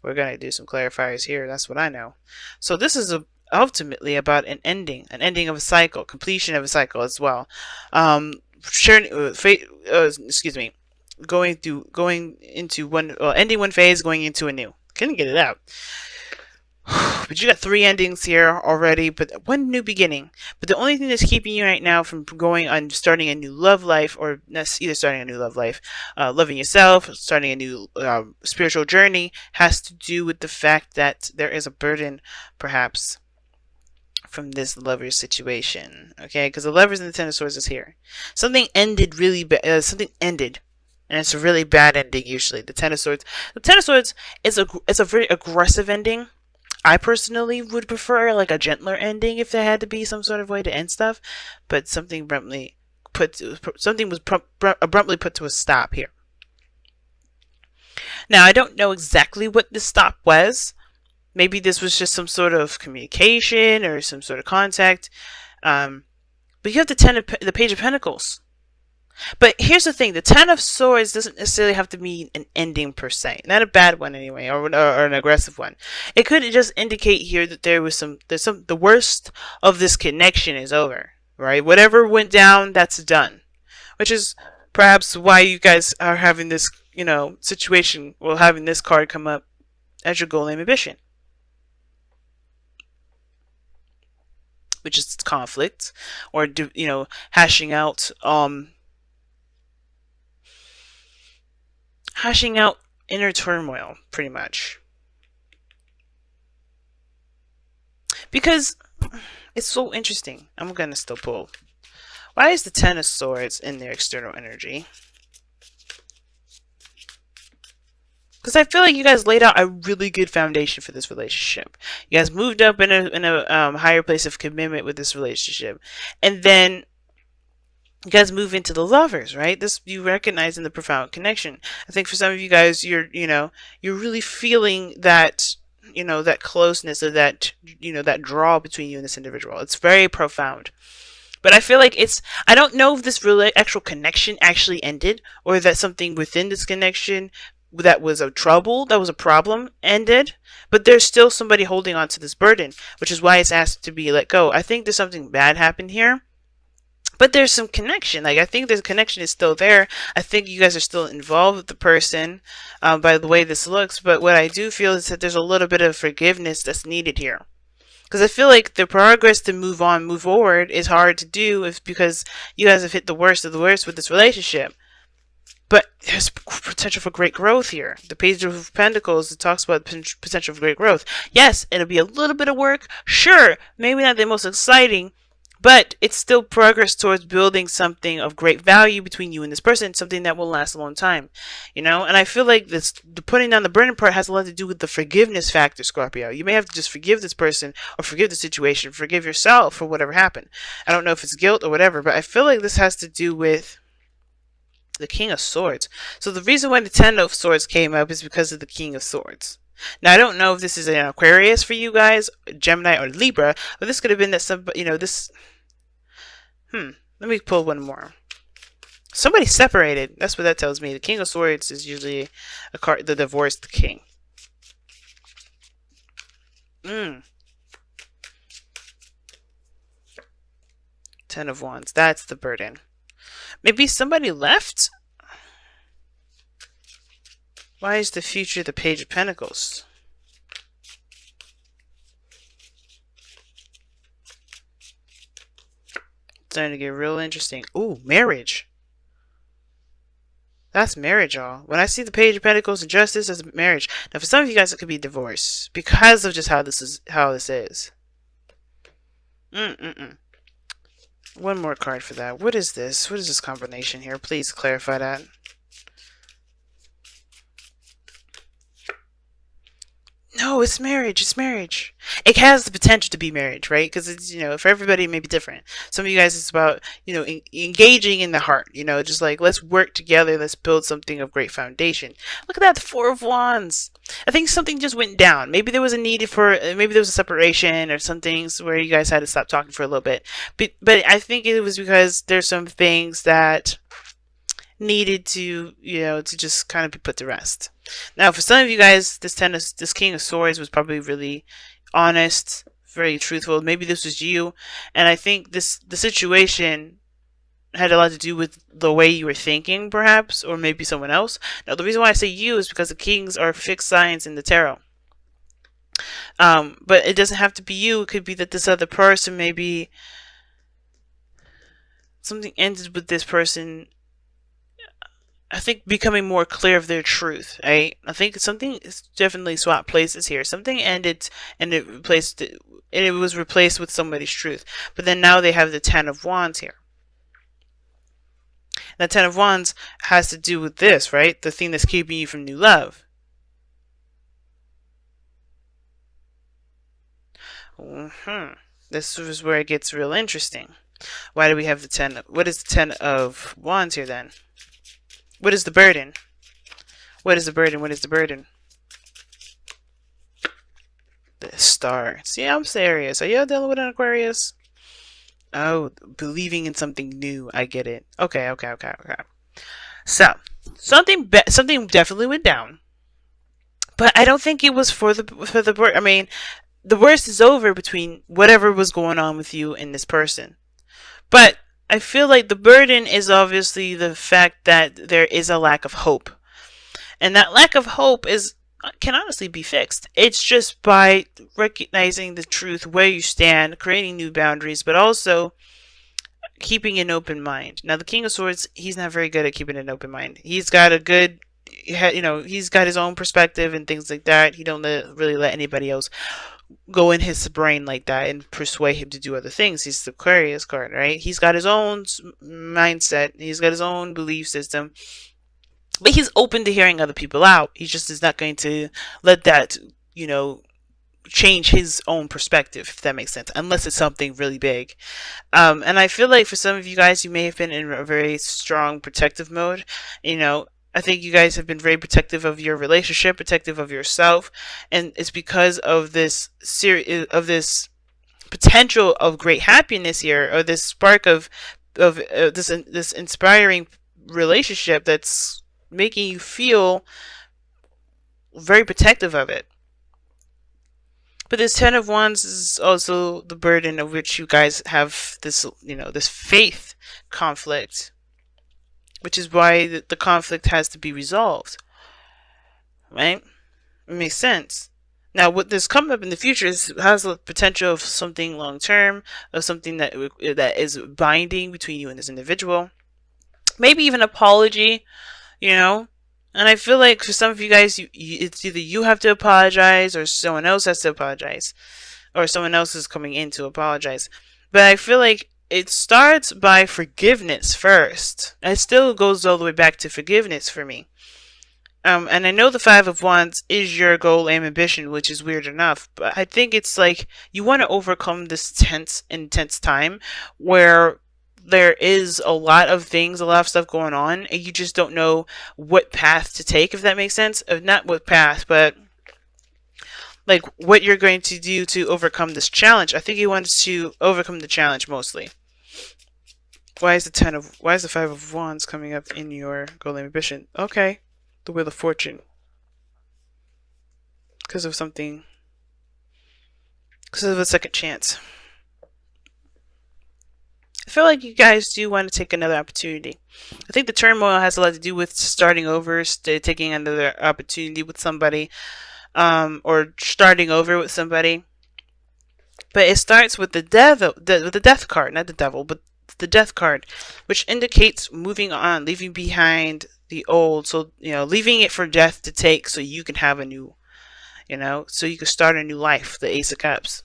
We're going to do some clarifiers here. That's what I know. So this is ultimately about an ending of a cycle, completion of a cycle as well. Excuse me, going into one, well, ending one phase, going into a new. Couldn't get it out. But you got 3 endings here already, but one new beginning. But the only thing that's keeping you right now from going on starting a new love life, or either starting a new love life, loving yourself, starting a new spiritual journey, has to do with the fact that there is a burden, perhaps, from this lover's situation. Okay, because the lovers and the Ten of Swords is here. Something ended really bad. Something ended. And it's a really bad ending usually. The Ten of Swords. The Ten of Swords is a very aggressive ending. I personally would prefer like a gentler ending if there had to be some sort of way to end stuff, but something was abruptly put to a stop here. Now I don't know exactly what the stop was. Maybe this was just some sort of communication or some sort of contact. But you have the Page of Pentacles. But here's the thing, the Ten of Swords doesn't necessarily have to mean an ending per se. Not a bad one anyway, or an aggressive one. It could just indicate here that the worst of this connection is over, right? Whatever went down, that's done. Which is perhaps why you guys are having this, situation, well, having this card come up as your goal and ambition. Which is conflict, or, hashing out inner turmoil, pretty much. Because it's so interesting. I'm gonna still pull. Why is the Ten of Swords in their external energy? Because I feel like you guys laid out a really good foundation for this relationship. You guys moved up in a higher place of commitment with this relationship, and then you guys move into the lovers, right? This you recognize in the profound connection. I think for some of you guys, you're really feeling that, that closeness, or that, that draw between you and this individual. It's very profound. But I feel like I don't know if this really actual connection actually ended, or that something within this connection that was a problem ended, but there's still somebody holding on to this burden, which is why it's asked to be let go. I think there's something bad happened here. But there's some connection. Like, I think the connection is still there. I think you guys are still involved with the person by the way this looks. But what I do feel is that there's a little bit of forgiveness that's needed here. Because I feel like the progress to move forward is hard to do because you guys have hit the worst of the worst with this relationship. But there's potential for great growth here. The Page of Pentacles, it talks about potential for great growth. Yes, it'll be a little bit of work. Sure, maybe not the most exciting, but it's still progress towards building something of great value between you and this person, something that will last a long time, And I feel like the putting down the burden part has a lot to do with the forgiveness factor, Scorpio. You may have to just forgive this person, or forgive the situation, forgive yourself for whatever happened. I don't know if it's guilt or whatever, but I feel like this has to do with the King of Swords. So the reason why the Ten of Swords came up is because of the King of Swords. Now, I don't know if this is an Aquarius for you guys, Gemini or Libra, but this could have been that this... Let me pull one more. Somebody separated. That's what that tells me. The King of Swords is usually a card, the divorced king. Ten of Wands. That's the burden. Maybe somebody left? Why is the future the Page of Pentacles? It's starting to get real interesting. Ooh, marriage. That's marriage, y'all. When I see the Page of Pentacles and Justice, that's marriage. Now, for some of you guys, it could be divorce because of just how this is. One more card for that. What is this? What is this combination here? Please clarify that. No, it's marriage. It's marriage. It has the potential to be marriage, right? Because it's, for everybody, it may be different. Some of you guys, it's about, engaging in the heart, just like, let's work together. Let's build something of great foundation. Look at that, the Four of Wands. I think something just went down. Maybe there was a need maybe there was a separation or some things where you guys had to stop talking for a little bit. But I think it was because there's some things that needed to, to just kind of be put to rest. Now, for some of you guys, this King of Swords was probably really honest, very truthful. Maybe this was you, and I think the situation had a lot to do with the way you were thinking, perhaps, or maybe someone else. Now, the reason why I say you is because the kings are fixed signs in the tarot. But it doesn't have to be you. It could be that this other person, maybe something ended with this person, I think, becoming more clear of their truth, right? I think something is definitely swapped places here. Something ended and it was replaced with somebody's truth. But then now they have the Ten of Wands here. That Ten of Wands has to do with this, right? The thing that's keeping you from new love. This is where it gets real interesting. Why do we have the 10? What is the 10 of Wands here then? What is the burden? What is the burden? What is the burden? The Star. See, I'm serious. Are you dealing with an Aquarius? Oh, believing in something new. I get it. Okay. So, something definitely went down. But I don't think it was for the I mean, the worst is over between whatever was going on with you and this person. But I feel like the burden is obviously the fact that there is a lack of hope. And that lack of hope can honestly be fixed. It's just by recognizing the truth, where you stand, creating new boundaries, but also keeping an open mind. Now, the King of Swords, he's not very good at keeping an open mind. He's got he's got his own perspective and things like that. He don't really let anybody else go in his brain like that and persuade him to do other things. He's the Aquarius card, right? He's got his own mindset. He's got his own belief system. But he's open to hearing other people out. He just is not going to let that, change his own perspective, if that makes sense, unless it's something really big. And I feel like for some of you guys, you may have been in a very strong protective mode. I think you guys have been very protective of your relationship, protective of yourself, and it's because of this potential of great happiness here, or this spark of this inspiring relationship that's making you feel very protective of it. But this Ten of Wands is also the burden of which you guys have this, this faith conflict, which is why the conflict has to be resolved, right? It makes sense. Now, what this coming up in the future has the potential of something long term, of something that is binding between you and this individual. Maybe even apology, And I feel like for some of you guys, it's either you have to apologize or someone else has to apologize, or someone else is coming in to apologize. But I feel like it starts by forgiveness first. It still goes all the way back to forgiveness for me. And I know the Five of Wands is your goal, aim, ambition, which is weird enough. But I think it's like you want to overcome this intense time where there is a lot of stuff going on, and you just don't know what path to take, if that makes sense. Not what path, but like what you're going to do to overcome this challenge. I think you want to overcome the challenge mostly. Why is the Five of Wands coming up in your goal and ambition? Okay, the Wheel of Fortune. Because of a second chance. I feel like you guys do want to take another opportunity. I think the turmoil has a lot to do with starting over, taking another opportunity with somebody, or starting over with somebody. But it starts with the death card, not the devil, but the death card, which indicates moving on, leaving behind the old. So, leaving it for death to take so you can have a new, so you can start a new life, the Ace of Cups.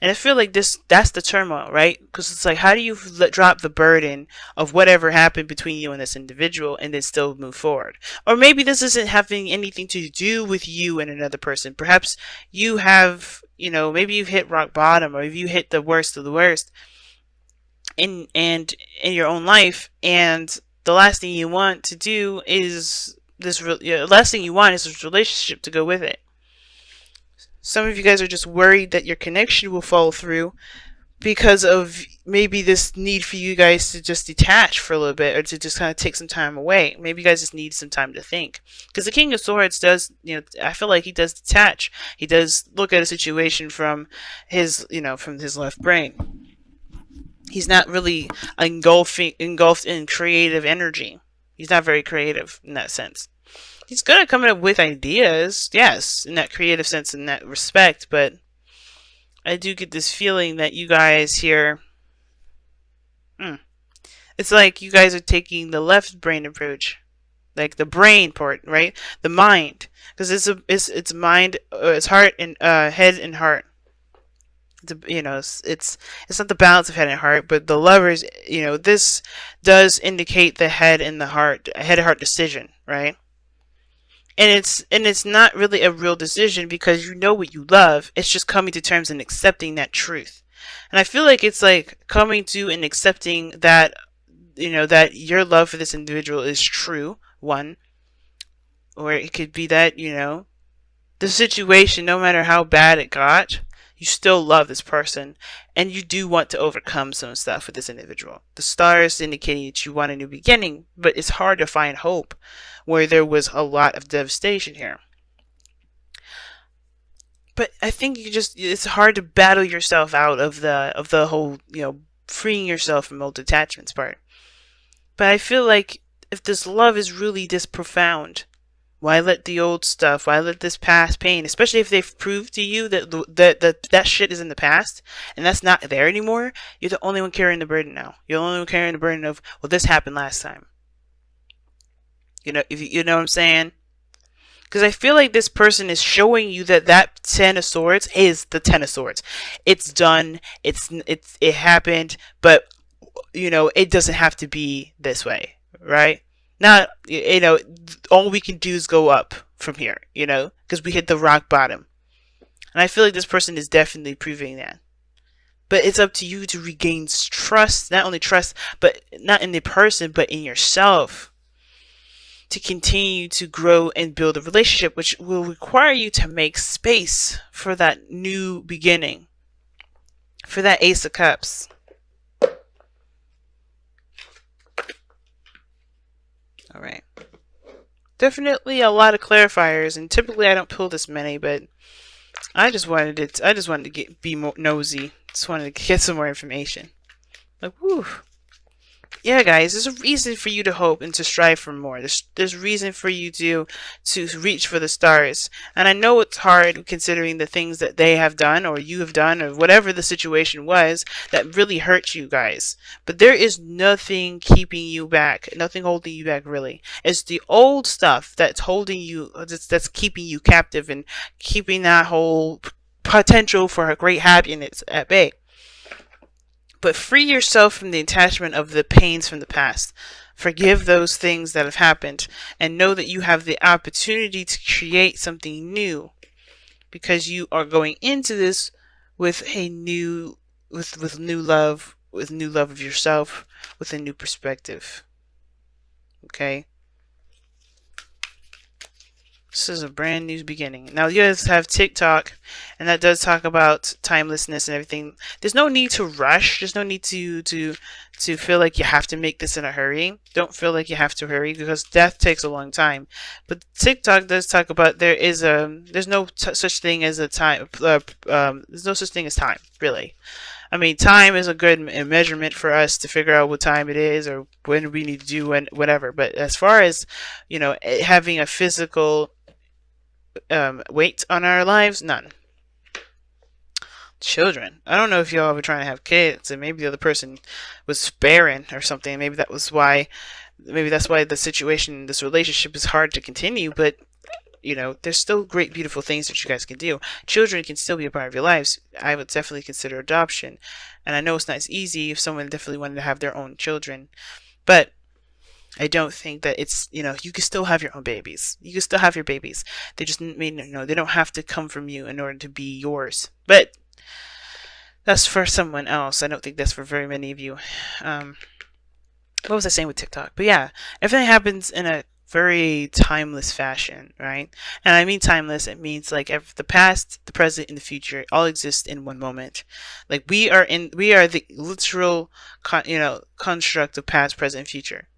And I feel like that's the turmoil, right? Because it's like, how do you drop the burden of whatever happened between you and this individual and then still move forward? Or maybe this isn't having anything to do with you and another person. Perhaps you have, maybe you've hit rock bottom, or if you hit the worst of the worst in your own life, and the last thing you want to do is this relationship to go with it. Some of you guys are just worried that your connection will fall through because of maybe this need for you guys to just detach for a little bit, or to just kind of take some time away. Maybe you guys just need some time to think, because the King of Swords does, I feel like he does detach. He does look at a situation from his, from his left brain. He's not really engulfed in creative energy. He's not very creative in that sense. He's good at coming up with ideas, yes, in that creative sense, in that respect, but I do get this feeling that you guys here, it's like you guys are taking the left brain approach, like the brain part, right? The mind, because it's mind, it's heart and head and heart. It's not the balance of head and heart, but the lovers. This does indicate the head and the heart, head and heart decision, right? And it's not really a real decision, because you know what you love. It's just coming to terms and accepting that truth. And I feel like it's like coming to and accepting that, that your love for this individual is true, one. Or it could be that, the situation, no matter how bad it got, you still love this person, and you do want to overcome some stuff with this individual. The stars indicating that you want a new beginning, but it's hard to find hope where there was a lot of devastation here. But I think it's hard to battle yourself out of the whole, freeing yourself from old attachments part. But I feel like if this love is really this profound, why let the old stuff, why let this past pain, especially if they've proved to you that shit is in the past and that's not there anymore? You're the only one carrying the burden now. You're the only one carrying the burden of, well, this happened last time. If you know what I'm saying? Because I feel like this person is showing you that Ten of Swords is the Ten of Swords. It's done. It happened, but it doesn't have to be this way, right? Not, all we can do is go up from here, because we hit the rock bottom. And I feel like this person is definitely proving that. But it's up to you to regain trust, not only trust, but not in the person, but in yourself, to continue to grow and build a relationship, which will require you to make space for that new beginning, for that Ace of Cups. All right. Definitely a lot of clarifiers, and typically I don't pull this many, but I just wanted to be more nosy. Just wanted to get some more information. Like, whew. Yeah, guys, there's a reason for you to hope and to strive for more. There's reason for you to reach for the stars. And I know it's hard considering the things that they have done, or you have done, or whatever the situation was that really hurt you guys. But there is nothing keeping you back, nothing holding you back, really. It's the old stuff that's holding you, that's keeping you captive and keeping that whole potential for a great happiness at bay. But free yourself from the attachment of the pains from the past. Forgive those things that have happened, and know that you have the opportunity to create something new, because you are going into this with a new, with new love of yourself, with a new perspective. Okay? This is a brand new beginning. Now, you guys have TikTok, and that does talk about timelessness and everything. There's no need to rush. There's no need to feel like you have to make this in a hurry. Don't feel like you have to hurry, because death takes a long time. But TikTok does talk about there's no such thing as a time. There's no such thing as time, really. I mean, time is a good measurement for us to figure out what time it is or when we need to do whatever. But as far as, having a physical weight on our lives, none. Children. I don't know if y'all were trying to have kids, and maybe the other person was barren or something. Maybe that's why the situation, this relationship is hard to continue. But there's still great, beautiful things that you guys can do. Children can still be a part of your lives. I would definitely consider adoption. And I know it's not as easy if someone definitely wanted to have their own children. But I don't think that it's, you can still have your own babies. You can still have your babies. They just, they don't have to come from you in order to be yours. But that's for someone else. I don't think that's for very many of you. What was I saying with TikTok? But yeah, everything happens in a very timeless fashion, right? And I mean timeless, it means like the past, the present, and the future all exist in one moment. Like we are the literal, construct of past, present, and future.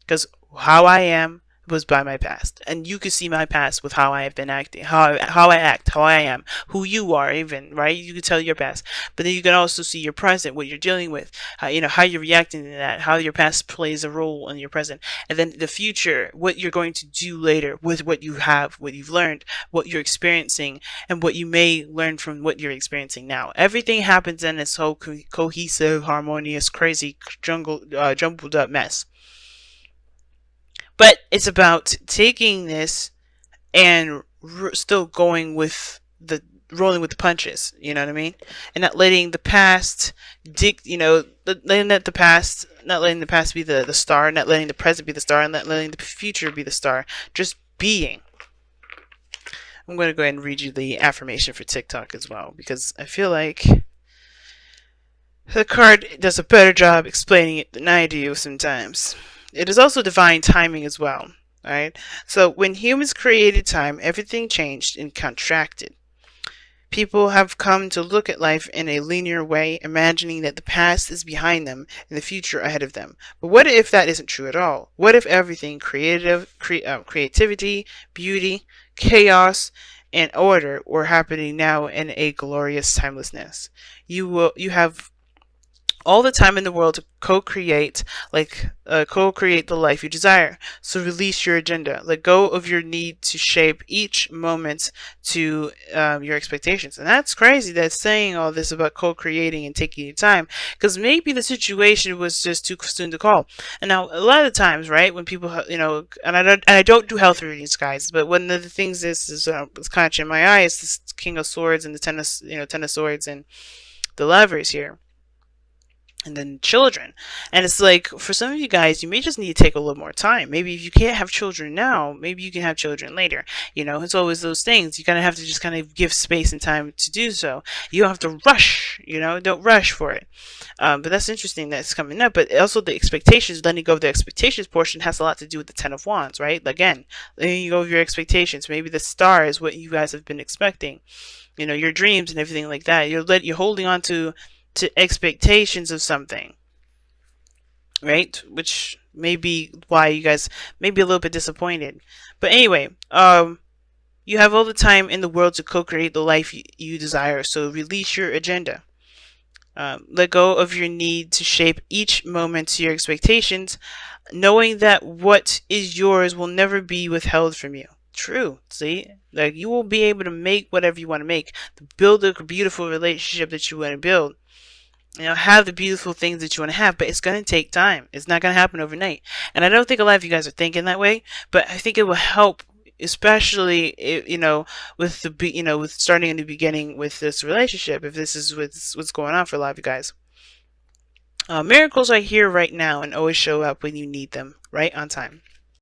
Because how I am was by my past, and you can see my past with how I have been acting, how I act, how I am, who you are, even, right? You can tell your past, but then you can also see your present, what you're dealing with, how you're reacting to that, how your past plays a role in your present, and then the future, what you're going to do later with what you have, what you've learned, what you're experiencing, and what you may learn from what you're experiencing now. Everything happens in this whole cohesive, harmonious, crazy jumbled up mess. But it's about taking this and still going with the rolling with the punches. You know what I mean? And not letting the past not letting the past be the star, not letting the present be the star, and not letting the future be the star. Just being. I'm going to go ahead and read you the affirmation for TikTok as well, because I feel like the card does a better job explaining it than I do sometimes. It is also divine timing as well. Alright? So when humans created time, everything changed and contracted. People have come to look at life in a linear way, imagining that the past is behind them and the future ahead of them. But what if that isn't true at all? What if everything creativity, beauty, chaos, and order were happening now in a glorious timelessness? You have all the time in the world to co-create the life you desire. So release your agenda. Let go of your need to shape each moment to your expectations. And that's crazy that's saying all this about co-creating and taking your time, because maybe the situation was just too soon to call. And now a lot of the times, right, when people and I don't do health readings, guys, but one of the things is catching my eye is this King of Swords and the Ten of Swords and the Lovers here, and then children. And it's like, for some of you guys, you may just need to take a little more time. Maybe if you can't have children now, maybe you can have children later. It's always those things. You kind of have to just kind of give space and time to do so. You don't have to rush, don't rush for it. But that's interesting that's coming up. But also the expectations, letting go of the expectations portion has a lot to do with the Ten of Wands, right? Again, letting go of your expectations. Maybe the star is what you guys have been expecting. Your dreams and everything like that. You're holding on to expectations of something, right? Which may be why you guys may be a little bit disappointed. But anyway, you have all the time in the world to co-create the life you desire. So release your agenda. Let go of your need to shape each moment to your expectations, knowing that what is yours will never be withheld from you. True. See, like, you will be able to make whatever you want to make, to build a beautiful relationship that you want to build. Have the beautiful things that you want to have, but it's going to take time. It's not going to happen overnight. And I don't think a lot of you guys are thinking that way, but I think it will help, especially, with with starting in the beginning with this relationship, if this is what's going on for a lot of you guys. Miracles are here right now and always show up when you need them, right on time.